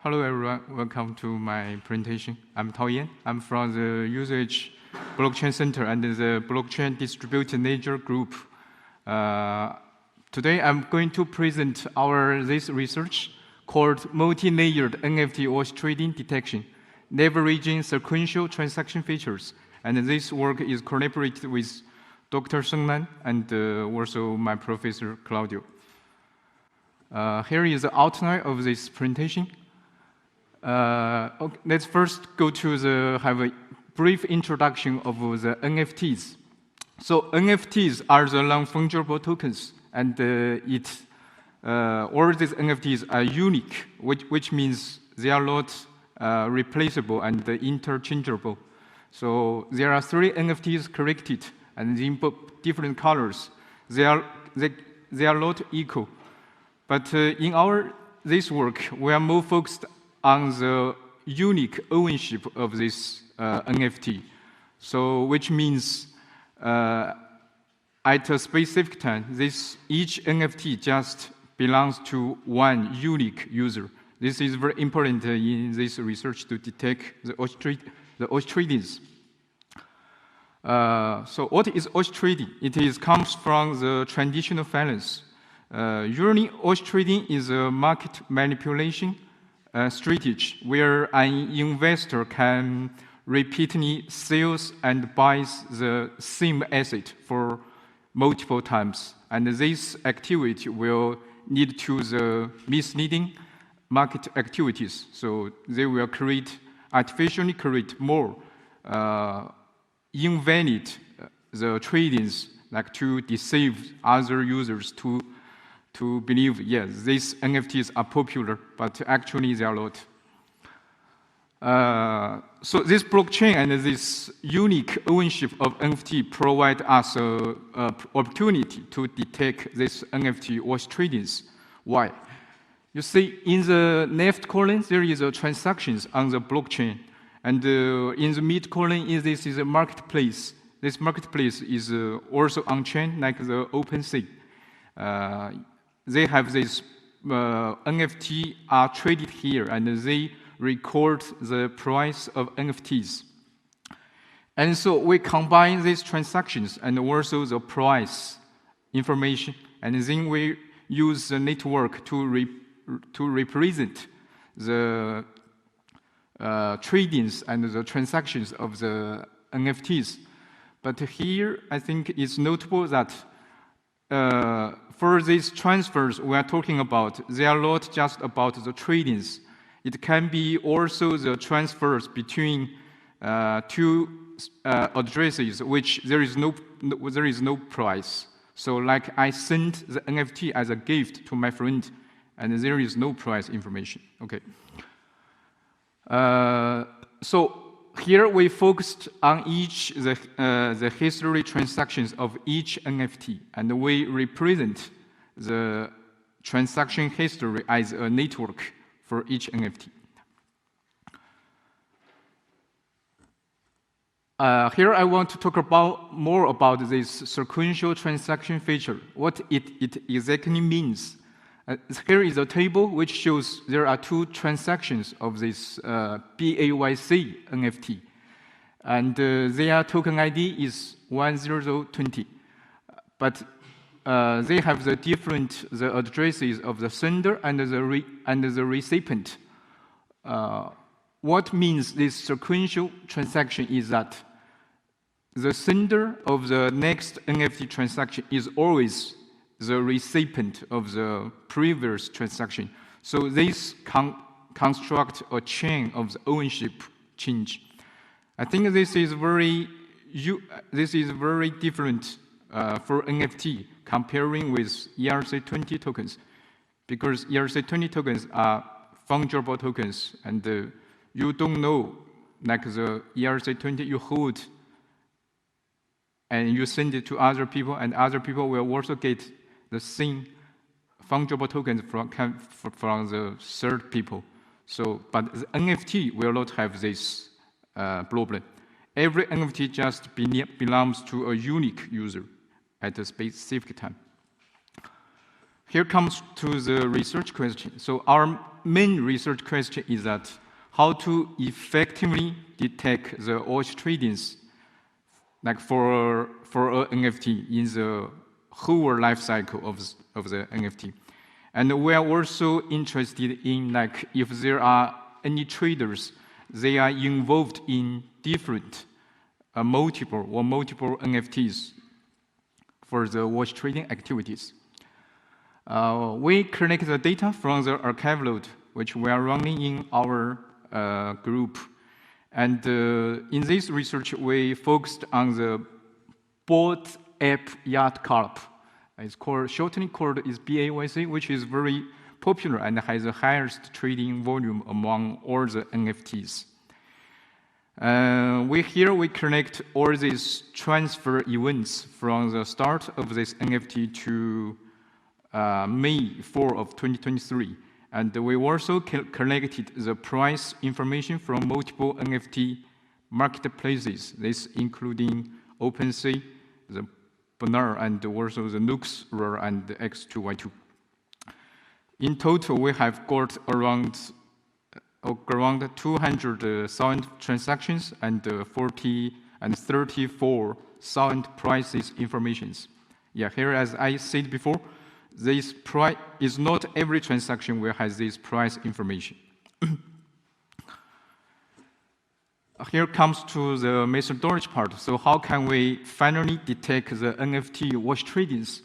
Hello everyone, welcome to my presentation. I'm Tao Yan. I'm from the Usage Blockchain Center and the Blockchain Distributed Ledger Group. Today I'm going to present this research called multi-layered NFT wash trading detection, leveraging sequential transaction features. And this work is collaborated with Dr. Seng Nan and also my professor Claudio. Here is the outline of this presentation. Okay, let's first go to have a brief introduction of the NFTs. So NFTs are the non-fungible tokens, and all these NFTs are unique, which means they are not replaceable and interchangeable. So there are 3 NFTs collected, and in different colors. They are not equal. But in this work, we are more focused on the unique ownership of this NFT. So which means at a specific time, each NFT just belongs to one unique user. This is very important in this research to detect the wash tradings. So what is wash trading? It comes from the traditional finance. Usually, wash trading is a market manipulation strategy where an investor can repeatedly sell and buy the same asset for multiple times. And this activity will lead to the misleading market activities. So they will artificially create more invalid the tradings, like to deceive other users to believe, yes, these NFTs are popular, but actually they are not. So this blockchain and this unique ownership of NFT provide us an opportunity to detect this NFT wash tradings. Why? You see, in the left column, there is a transactions on the blockchain. And in the mid column, this is a marketplace. This marketplace is also on-chain, like the OpenSea. They have this NFT are traded here, and they record the price of NFTs. And so we combine these transactions and also the price information, and then we use the network to represent the tradings and the transactions of the NFTs. But here, I think it's notable that for these transfers we are talking about, they are not just about the tradings. It can be also the transfers between 2 addresses, which there is no price. So, like I sent the NFT as a gift to my friend, and there is no price information. Okay. So here we focused on the history transactions of each NFT, and we represent the transaction history as a network for each NFT. Here I want to talk more about this sequential transaction feature, what it exactly means. Here is a table which shows there are 2 transactions of this BAYC NFT. And their token ID is 10020. But they have the addresses of the sender and the recipient. What means this sequential transaction is that the sender of the next NFT transaction is always the recipient of the previous transaction. So this construct a chain of the ownership change. I think this is very different for NFT comparing with ERC20 tokens, because ERC20 tokens are fungible tokens, and you don't know, like the ERC20 you hold and you send it to other people, and other people will also get the same fungible tokens from the third people. So, but the NFT will not have this problem. Every NFT just belongs to a unique user at a specific time. Here comes to the research question. So our main research question is that how to effectively detect the watch tradings, like for an NFT in the whole life cycle of the NFT. And we are also interested in like if there are any traders, they are involved in different multiple NFTs for the watch trading activities. We collect the data from the archive load, which we are running in our group. And in this research, we focused on the bot app Yacht Club. It's called, shortening code is BAYC, which is very popular and has the highest trading volume among all the NFTs. Here we connect all these transfer events from the start of this NFT to May 4 of 2023. And we also collected the price information from multiple NFT marketplaces, this including OpenSea, the Banar, and also the Nux, Rare, and the X2Y2. In total, we have got around 200,000 transactions and 34,000 prices informations. Yeah, here, as I said before, this price is not every transaction will have this price information. Here comes to the methodology part. So how can we finally detect the NFT watch tradings?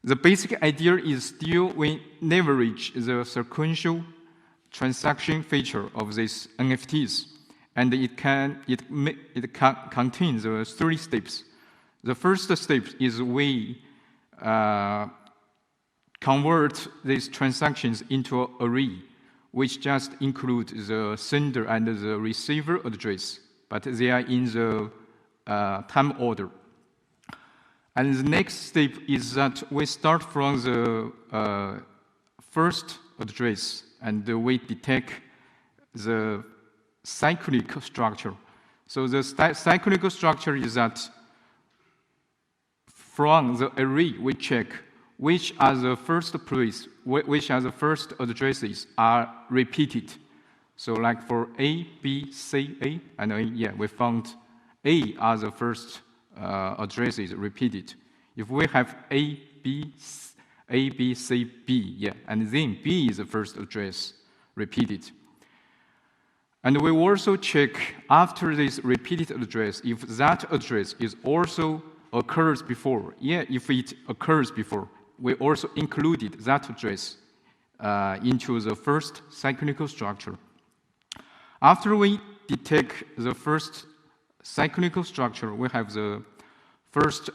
The basic idea is still we leverage the sequential transaction feature of these NFTs, and it contains the 3 steps. The first step is we convert these transactions into an array, which just includes the sender and the receiver address, but they are in the time order. And the next step is that we start from the first address and we detect the cyclic structure. So the cyclic structure is that from the array we check which are the first place, which are the first addresses are repeated. So like for A, B, C, A, and yeah, we found A are the first addresses repeated. If we have A, B, C, B, yeah, and then B is the first address repeated. And we also check after this repeated address, if that address is also occurs before. Yeah, if it occurs before, we also included that address into the first cyclical structure. After we detect the first cyclical structure, we have the first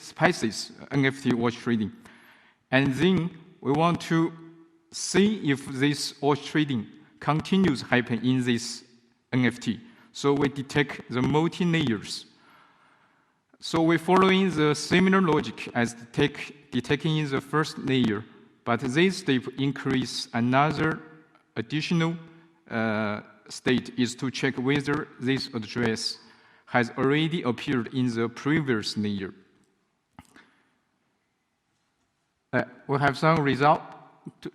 species NFT watch trading. And then we want to see if this watch trading continues happen in this NFT. So we detect the multi-layers. So we're following the similar logic as detecting in the first layer, but this step increase another additional state is to check whether this address has already appeared in the previous layer. We have some result.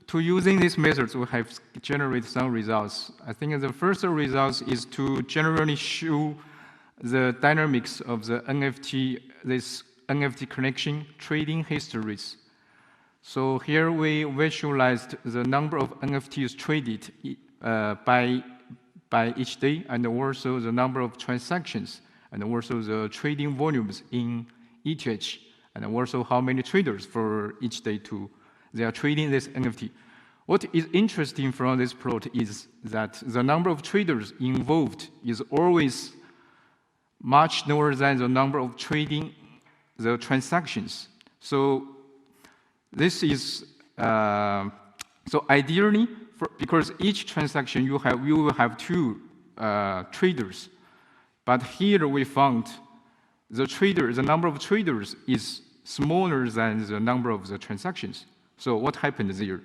To using these methods, we have generated some results. I think the first result is to generally show the dynamics of the NFT, this NFT connection trading histories. So here we visualized the number of NFTs traded by each day, and also the number of transactions, and also the trading volumes in ETH, and also how many traders for each day they are trading this NFT. What is interesting from this plot is that the number of traders involved is always much lower than the number of trading the transactions. So this is so ideally, because each transaction you will have 2 traders, but here we found the number of traders is smaller than the number of the transactions. So what happened there?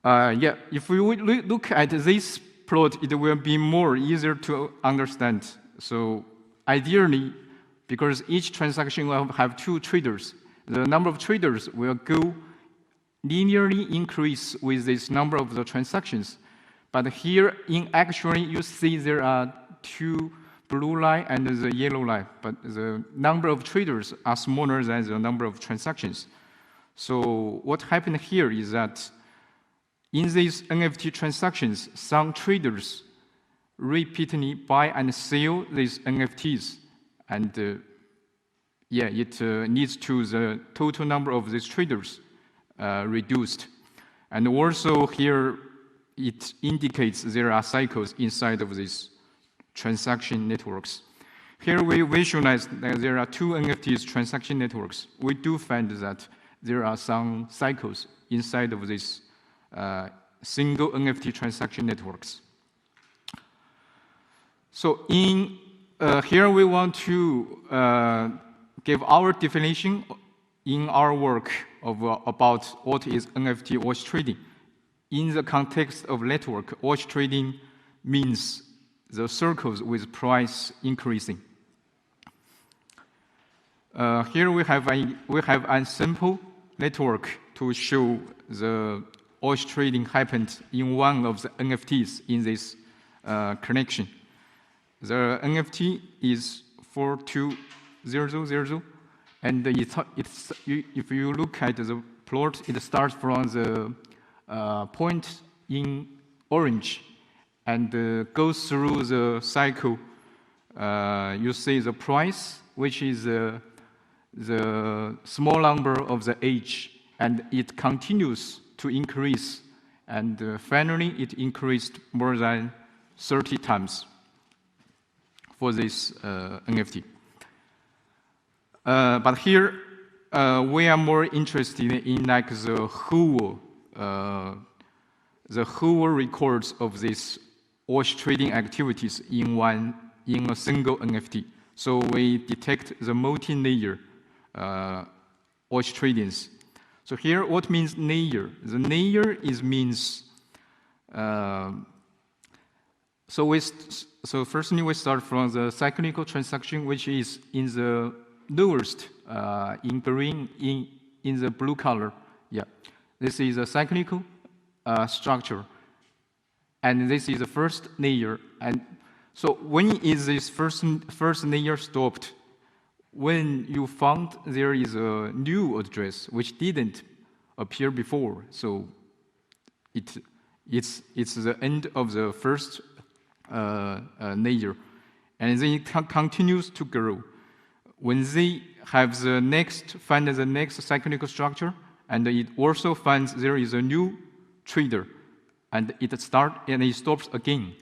Yeah, if we look at this plot, it will be more easier to understand. So ideally, because each transaction will have 2 traders, the number of traders will go linearly increase with this number of the transactions. But here, in actually, you see there are two blue line and the yellow line, but the number of traders are smaller than the number of transactions. So what happened here is that in these NFT transactions, some traders repeatedly buy and sell these NFTs, and it leads to the total number of these traders reduced. And also here, it indicates there are cycles inside of these transaction networks. Here we visualize that there are two NFTs transaction networks. We do find that there are some cycles inside of these single NFT transaction networks. So in here we want to give our definition in our work of about what is NFT watch trading. In the context of network, watch trading means the circles with price increasing. Here we have a simple network to show the watch trading happened in one of the NFTs in this connection. The NFT is 42000, and if you look at the plot, it starts from the point in orange and goes through the cycle. You see the price, which is the small number of the age, and it continues to increase, and finally it increased more than 30 times for this NFT. But here we are more interested in like the whole records of these watch trading activities in a single NFT. So we detect the multi-layer watch tradings. So here, what means layer? The layer means. So firstly, we start from the cyclical transaction, which is in the lowest, in green, in the blue color. Yeah, this is a cyclical structure, and this is the first layer. And so when is this first layer stopped? When you found there is a new address which didn't appear before, so it's the end of the first layer, and then it continues to grow. When they have find the next cyclical structure, and it also finds there is a new trader, and it stops again.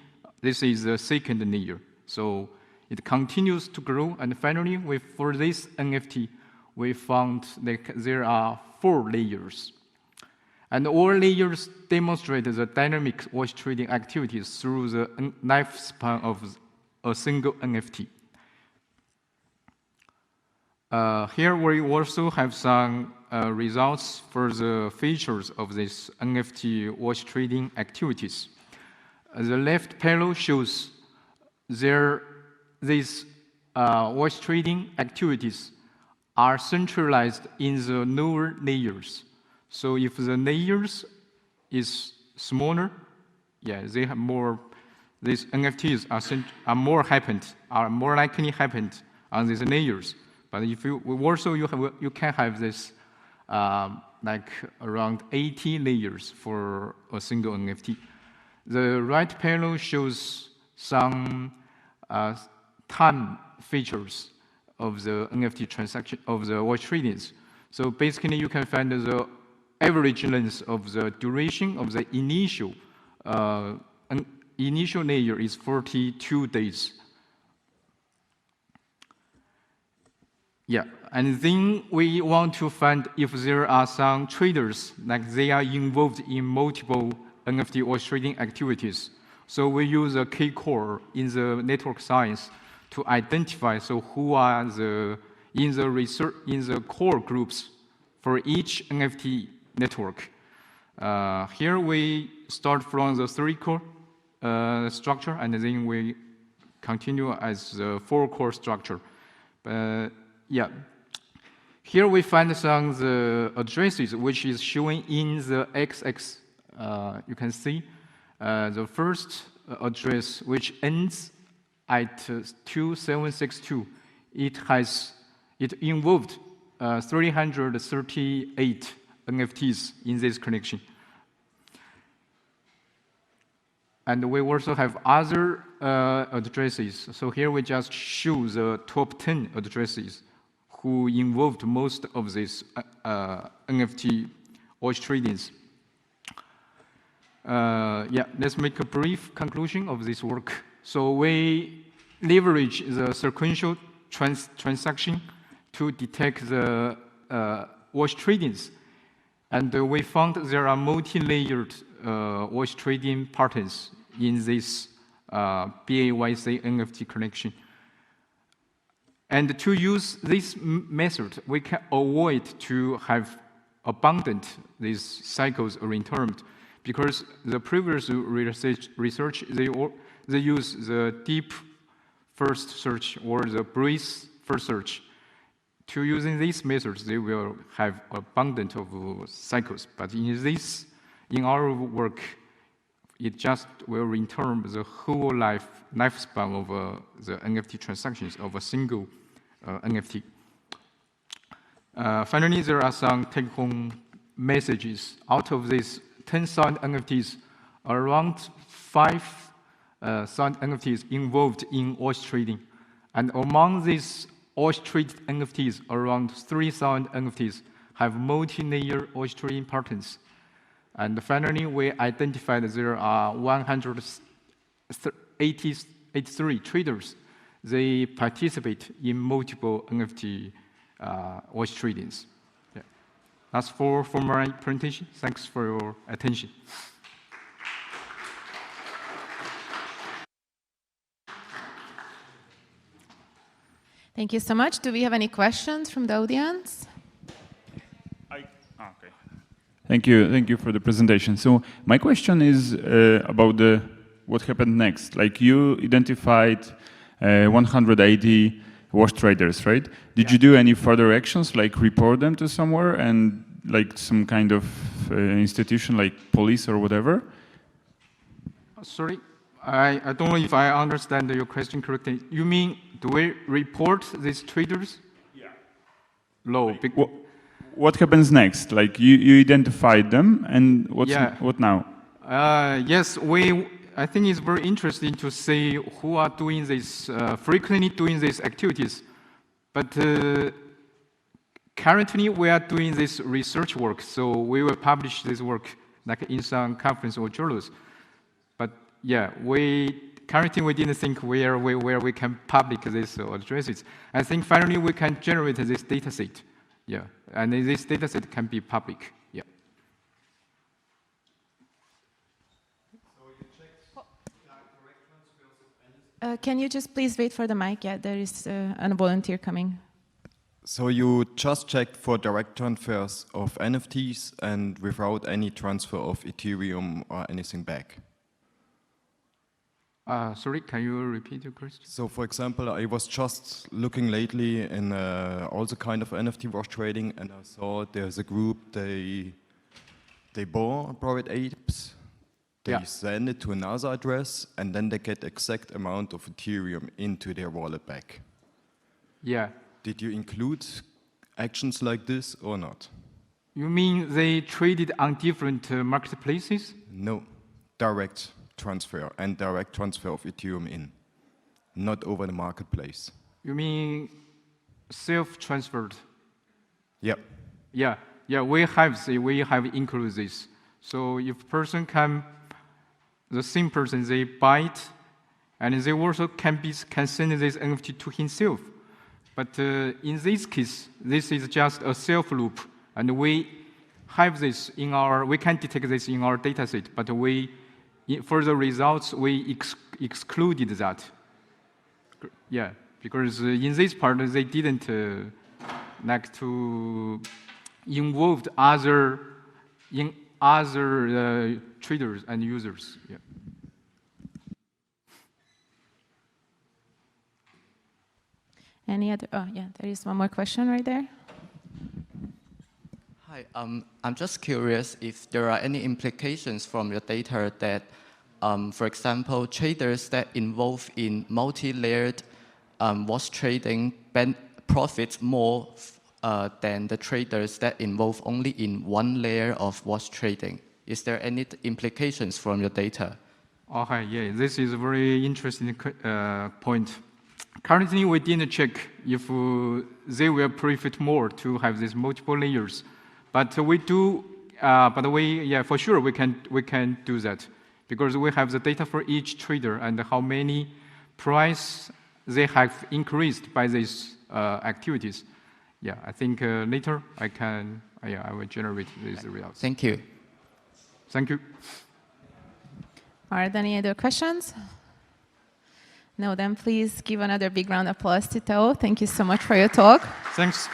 This is the second layer. So it continues to grow, and finally, for this NFT, we found that there are 4 layers. And all layers demonstrate the dynamic watch trading activities through the lifespan of a single NFT. Here we also have some results for the features of this NFT watch trading activities. The left panel shows these watch trading activities are centralized in the lower layers. So if the layers is smaller, they have more. These NFTs are more likely happened on these layers. But if you can have this like around 80 layers for a single NFT. The right panel shows some time features of the NFT transaction of the watch tradings. So basically, you can find the average length of the duration of the initial layer is 42 days. Yeah, and then we want to find if there are some traders, like they are involved in multiple NFT watch trading activities. So we use a K-core in the network science to identify who are in the core groups for each NFT network. Here we start from the 3-core structure, and then we continue as the 4-core structure. Here we find some the addresses which is showing in the x-axis. You can see the first address which ends at 2762. It involved 338 NFTs in this connection. And we also have other addresses. So here we just show the top 10 addresses who involved most of these NFT watch tradings. Yeah, let's make a brief conclusion of this work. So we leverage the sequential transaction to detect the watch tradings. And we found there are multi-layered watch trading patterns in this BAYC NFT connection. And to use this method, we can avoid to have abundant these cycles or interrupt, because the previous research they use the deep first search or the breadth first search. To using these methods, they will have abundant of cycles. But in our work, it just will return the whole lifespan of the NFT transactions of a single NFT. Finally, there are some take-home messages. Out of these 10,000 NFTs, around 5,000 NFTs involved in watch trading. And among these watch traded NFTs, around 3,000 NFTs have multi-layer watch trading patterns. And finally, we identified there are 183 traders. They participate in multiple NFT watch tradings. Yeah. That's for my presentation. Thanks for your attention. Thank you so much. Do we have any questions from the audience? Okay. Thank you for the presentation. So my question is about what happened next. Like you identified 180 watch traders, right? Did you do any further actions, like report them to somewhere and like some kind of institution like police or whatever? Sorry, I don't know if I understand your question correctly. You mean, do we report these traders? Yeah. No. What happens next? Like you identified them, and what now? Yes, I think it's very interesting to see who are doing this, frequently doing these activities. But currently, we are doing this research work, so we will publish this work like in some conference or journals. But yeah, currently we didn't think where we can publish these addresses. I think finally we can generate this data set. Yeah, and this data set can be public. Yeah. Can you just please wait for the mic? Yeah, there is a volunteer coming. So you just checked for direct transfers of NFTs and without any transfer of Ethereum or anything back? Sorry, can you repeat your question? So for example, I was just looking lately in all the kind of NFT watch trading, and I saw there's a group, they borrow apes, they send it to another address, and then they get exact amount of Ethereum into their wallet back. Yeah. Did you include actions like this or not? You mean they traded on different marketplaces? No, direct transfer and direct transfer of Ethereum in, not over the marketplace. You mean self-transferred? Yeah. Yeah, we have included this. So if person the same person, they buy it, and they also can send this NFT to himself. But in this case, this is just a self loop, and we have this we can detect this in our dataset, but for the results, we excluded that. Yeah, because in this part, they didn't like to involve other traders and users. Yeah. Any other? Oh, yeah, there is one more question right there. Hi, I'm just curious if there are any implications from your data that, for example, traders that involve in multi-layered wash trading profit more than the traders that involve only in one layer of wash trading. Is there any implications from your data? Okay, yeah, this is a very interesting point. Currently, we didn't check if they will profit more to have these multiple layers, but we do. Yeah, for sure we can do that because we have the data for each trader and how many price they have increased by these activities. Yeah, I think later I will generate these results. Thank you. Thank you. Are there any other questions? No, then please give another big round of applause to Tao. Thank you so much for your talk. Thanks.